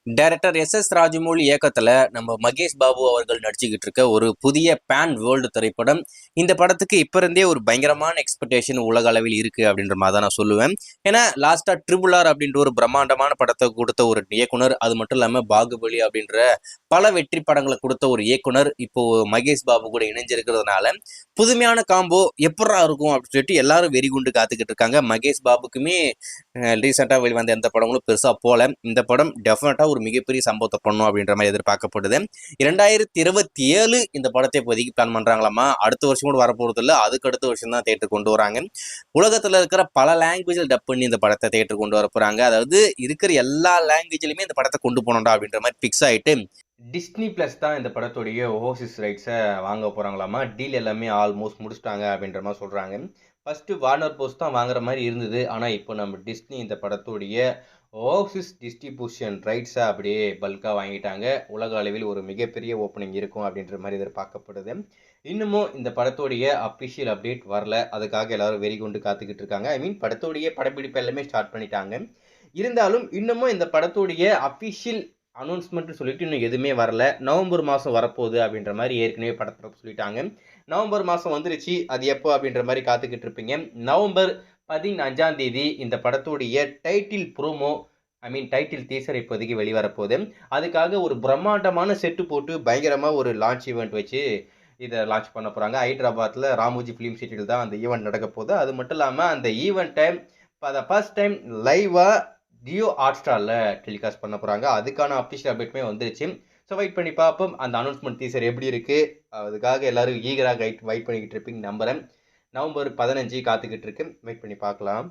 Director yes Rajamouli இயக்கத்துல நம்ம மகேஷ் பாபு அவர்கள் நடிச்சுக்கிட்டு இருக்க ஒரு புதிய பேன் வேர்ல்டு திரைப்படம். இந்த படத்துக்கு இப்ப இருந்தே ஒரு பயங்கரமான எக்ஸ்பெக்டேஷன் உலக அளவில் இருக்கு அப்படின்ற மாதிரி தான் நான் சொல்லுவேன். ஏன்னா லாஸ்டா ட்ரிபிள் ஆர் அப்படின்ற ஒரு பிரம்மாண்டமான படத்தை கொடுத்த ஒரு இயக்குனர், அது மட்டும் இல்லாம பாகுபலி அப்படின்ற பல வெற்றி படங்களை கொடுத்த ஒரு இயக்குனர் இப்போ மகேஷ் பாபு கூட இணைஞ்சிருக்கிறதுனால புதுமையான காம்போ எப்படா இருக்கும் அப்படின்னு சொல்லிட்டு எல்லாரும் வெறிகுண்டு காத்துக்கிட்டு இருக்காங்க. மகேஷ் பாபுக்குமே ரீசெண்டாக வெளிவந்த எந்த படங்களும் பெருசாக போல. இந்த படம் டெஃபினட்டாக ஒரு மிகப்பெரிய சம்பவத்தை பண்ணும் அப்படின்ற மாதிரி எதிர்பார்க்கப்படுது. 2027 இந்த படத்தை இப்போதைக்கு பிளான் பண்ணுறாங்களாமா. அடுத்த வருஷம் கூட வரப்போகிறது இல்லை, அதுக்கு அடுத்த வருஷம் தான் தேட்டர் கொண்டு வராங்க. உலகத்தில் இருக்கிற பல லாங்குவேஜில் டப் பண்ணி இந்த படத்தை தேட்டர் கொண்டு வர போகிறாங்க. அதாவது இருக்கிற எல்லா லாங்குவேஜ்லையுமே இந்த படத்தை கொண்டு போனோம்டா அப்படின்ற மாதிரி ஃபிக்ஸ் ஆகிட்டு டிஸ்னி ப்ளஸ் தான் இந்த படத்துடைய ஓவர்சீஸ் ரைட்ஸை வாங்க போகிறாங்களாமா. டீல் எல்லாமே ஆல்மோஸ்ட் முடிச்சிட்டாங்க அப்படின்ற மாதிரி சொல்கிறாங்க. ஃபஸ்ட்டு வார்னர் போஸ் தான் வாங்குற மாதிரி இருந்தது. ஆனால் இப்போ நம்ம டிஸ்னி இந்த படத்துடைய ஓவர்சீஸ் டிஸ்ட்ரிபியூஷன் ரைட்ஸை அப்படியே பல்காக வாங்கிட்டாங்க. உலக அளவில் ஒரு மிகப்பெரிய ஓப்பனிங் இருக்கும் அப்படின்ற மாதிரி எதிர்பார்க்கப்படுது. இன்னமும் இந்த படத்துடைய அஃபிஷியல் அப்டேட் வரல. அதுக்காக எல்லாரும் வெறி கொண்டு காத்துக்கிட்டு இருக்காங்க. ஐ மீன் படத்துடைய படப்பிடிப்பு எல்லாமே ஸ்டார்ட் பண்ணிட்டாங்க. இருந்தாலும் இன்னமும் இந்த படத்துடைய அஃபிஷியல் அனௌன்ஸ்மெண்ட்னு சொல்லிட்டு இன்னும் எதுவுமே வரல. நவம்பர் மாதம் வரப்போகுது அப்படின்ற மாதிரி ஏற்கனவே படத்தை சொல்லிட்டாங்க. நவம்பர் மாதம் வந்துருச்சு, அது எப்போ அப்படின்ற மாதிரி காத்துக்கிட்டு இருப்பீங்க. நவம்பர் 15ஆம் தேதி இந்த படத்துடைய டைட்டில் ப்ரோமோ, ஐ மீன் டைட்டில் டீசர் இப்போதைக்கு வெளிவரப்போகுது. அதுக்காக ஒரு பிரம்மாண்டமான செட்டு போட்டு பயங்கரமாக ஒரு லான்ச் ஈவெண்ட் வச்சு இதை லான்ச் பண்ண போகிறாங்க. ஹைதராபாத்தில் ராமோஜி ஃபிலிம் சிட்டியில் தான் அந்த ஈவெண்ட் நடக்க போகுது. அது மட்டும் இல்லாமல் அந்த ஈவெண்ட்டை ஃபர்ஸ்ட் டைம் லைவாக ஜியோ ஹாட்ஸ்டாரில் டெலிகாஸ்ட் பண்ண போகிறாங்க. அதுக்கான அஃபிஷியல் அப்டேட்டுமே வந்துருச்சு. ஸோ வெயிட் பண்ணி பார்ப்போம் அந்த அனௌன்ஸ்மெண்ட் டீசர் எப்படி இருக்குது. அதுக்காக எல்லோரும் ஈகராக வெயிட் பண்ணிக்கிட்டு இருப்பீங்க நம்புகிறேன். நவம்பர் 15 காத்துக்கிட்டு இருக்கு. வெயிட் பண்ணி பார்க்கலாம்.